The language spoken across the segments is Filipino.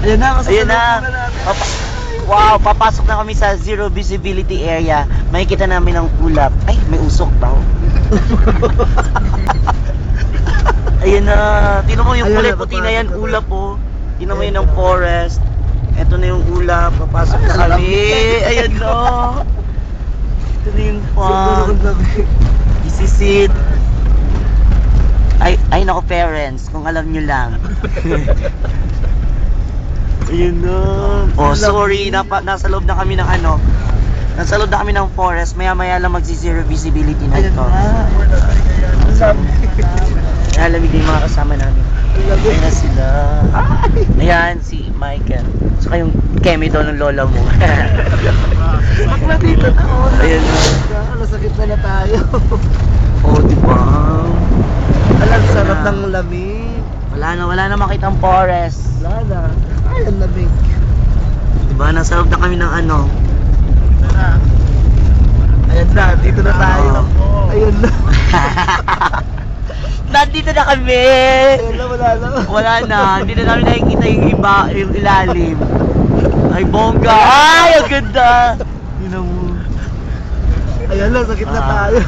Ayan na, Ayan na. Wow, papasok na kami sa zero visibility area. Makikita namin ang ulap. Ay, may usok ba? Ayan na. Tingnan mo yung kulay puti na yan, ulap po. Tingnan mo yun ang forest. Ito na yung ulap. Papasok na kami. Ayan na. Ito na yung farm. This is it. Ay nako parents, kung alam nyo lang. Ayun na. Oh, sorry, nasa loob na kami ng ano. Nasa loob na kami ng forest. Maya-maya lang magsi-zero visibility na ito. Nalamig na yung mga kasama namin. Ayan na sila. Ayan, si Michael. Saka yung Kemi daw ng lola mo. Bakla dito na. Ayan na. Nasakit na tayo. Oh, diba? Alam, sarap ng lamig. Wala na makita ang forest. Wala na. Ay, ang lamig. Diba, nasa loob na kami ng ano. Ayan na, dito na tayo. Ayun na. Nandito na kami! Ayun na, wala na. Wala na, hindi na namin nakikita yung iba, yung ilalim. Ay, bongga! Ay, ang ganda! Yun ang... Ayan na, sakit na tayo.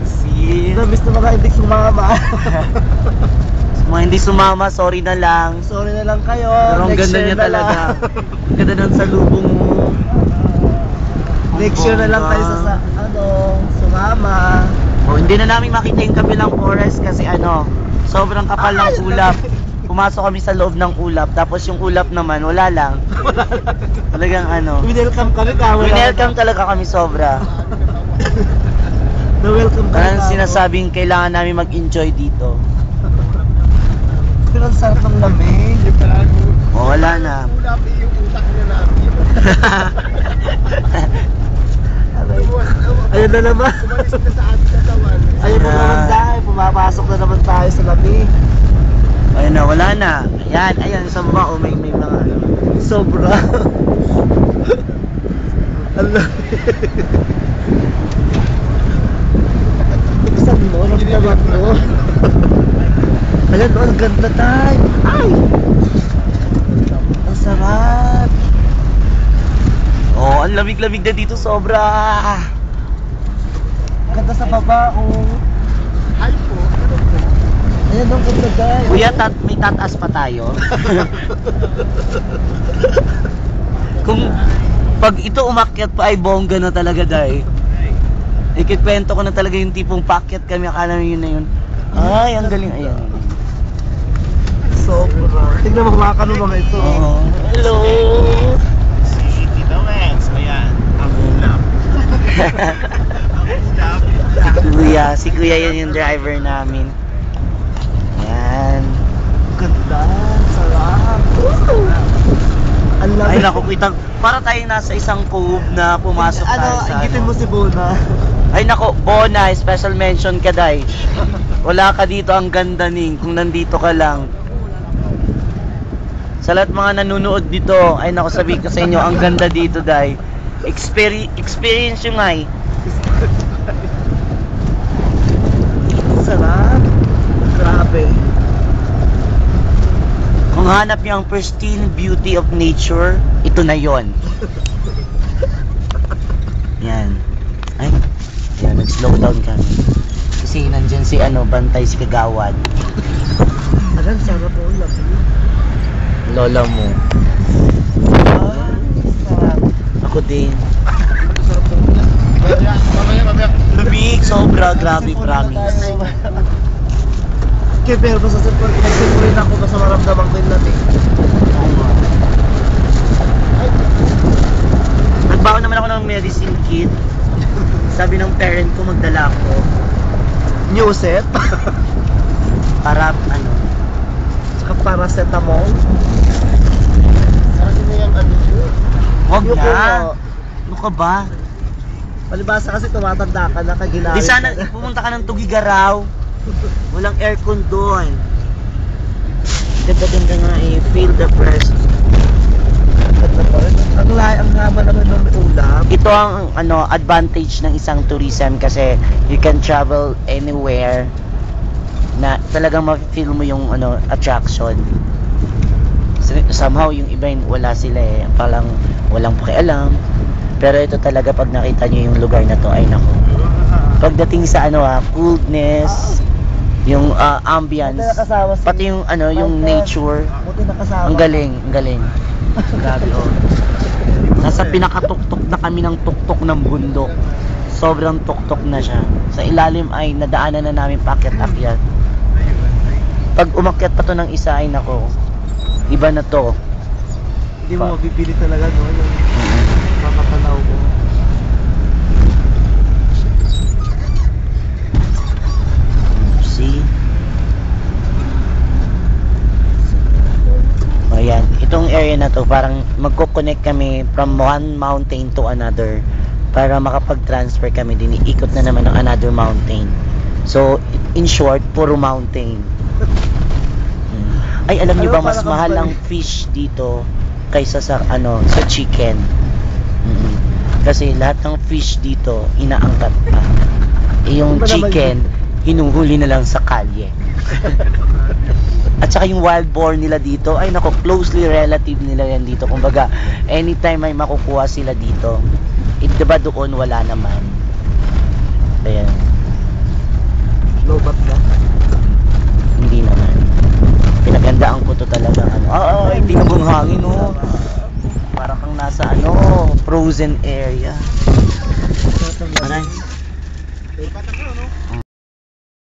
See? Namiss na mga hindi sumama. Sa mga hindi sumama, sorry na lang. Sorry na lang kayo. Pero ang Next ganda year niya na talaga. lang. Ang ganda ng salubong mo. Next year na lang tayo sa sumama. Oh, hindi na namin makita yung kabilang forest kasi ano, sobrang kapal ng ulap. Pumasok kami sa loob ng ulap, tapos yung ulap naman, wala lang. Talagang ano. Winelcome kami ka. Winelcome talaga kami sobra. Na-welcome kami. Parang sinasabing kailangan namin mag-enjoy dito. Pero ang sarap ng lamig. Oh, wala na. Ulap yung utak niya namin. Ayun na naman. Ayun na naman dahil. Pumapasok na naman tayo sa lamig. Ayun na, wala na. Ayan, ayan, sa baba, oh, may mga ano. Sobra. Allah. Sabi mo, nagtabat mo. Ayan, oh, ang ganda tayo. Ay! Ang sarap. Oh, ang lamig-lamig na dito, sobra. Ganda sa baba, oh. Ay po. Ayan, ang ganda tayo. Kuya, may tataas pa tayo. Kung pag ito umakyat pa ay bongga na talaga dahil. Ikikwento ko na talaga yung tipong pakyat kami, akala mo yun na yun. Ay, ang galing, ayan. Sobra. Tignan mo mga kanong mga ito. Oo. Hello! Si Tito Max, ayan, ang ulap. Si Kuya yan yung driver namin. Ayan. Ganda. Sarap. Ang lamig. Ay naku, kitang para tayong nasa isang cove na pumasok tayo sa Igitin mo si Bona. Ay nako, Bona, special mention ka day. Wala ka dito, ang ganda ning kung nandito ka lang. Sa lahat mga nanonood dito, ay nako, sabi ko sa inyo, ang ganda dito day. Experience yung ay. Sarap. Grabe. Kung hanap niyo ang pristine beauty of nature, ito na yon. Yan. Ay, yan, nag-slow down kami. Kasi nandyan si bantay si Kagawad. Alam, sarap po. Lola mo. Sarap. Ako din. Sarap po. Mamaya. Lumig, sobra, grabe, promise. Okay, pero basta nagsimurin ako basta maramdaman ko yung lamig. Nagbaon naman ako ng medicine kit. Sabi ng parent ko magdala ako New set. para ano. Saka paracetamol. Kasi na yung ano yun. Huwag Yung na. puno. Ano ka ba? Palibasa kasi tumatanda ka na kaginari. Di sana pumunta ka ng Tugigaraw. Walang aircon doon. Ganda-ganda nga eh. Feel the presence. Ang haba naman ng ulap. Ito ang advantage ng isang tourism kasi you can travel anywhere na talagang ma-feel mo yung attraction. Somehow yung iba wala sila eh, parang walang pakialam. Pero ito talaga pag nakita nyo yung lugar na to, ay nako. Pagdating sa coolness, yung ambience, pati yung yung nature, Buti nakasama. ang galing, ang galing. Grabe oh. Nasa pinakatuktok na kami ng tuktok ng bundok. Sobrang tuktok na siya. Sa ilalim ay nadaanan na namin paakyat-akyat. Pag umakyat pa to ng isa ay nako, iba na to. Hindi mo mapipili talaga, no? Yung makakatanaw mo. See? O yan, itong area na to parang magko-connect kami from one mountain to another para makapag-transfer kami din, iikot na naman ng another mountain. So, in short, puro mountain. Ay, alam niyo ba mas mahal ang fish dito kaysa sa sa chicken. Kasi lahat ng fish dito inaangkat pa. Yung chicken hinuhuli na lang sa kalye. At saka yung wild boar nila dito, ay nako, closely relative nila yan dito. Kumbaga, anytime may makukuha sila dito, diba doon wala naman. Ayan. Lobat na. Hindi naman. Pinagandaan ko to talaga. Ay, tingnan mo ang hangin, oh. Para kang nasa frozen area. Aray.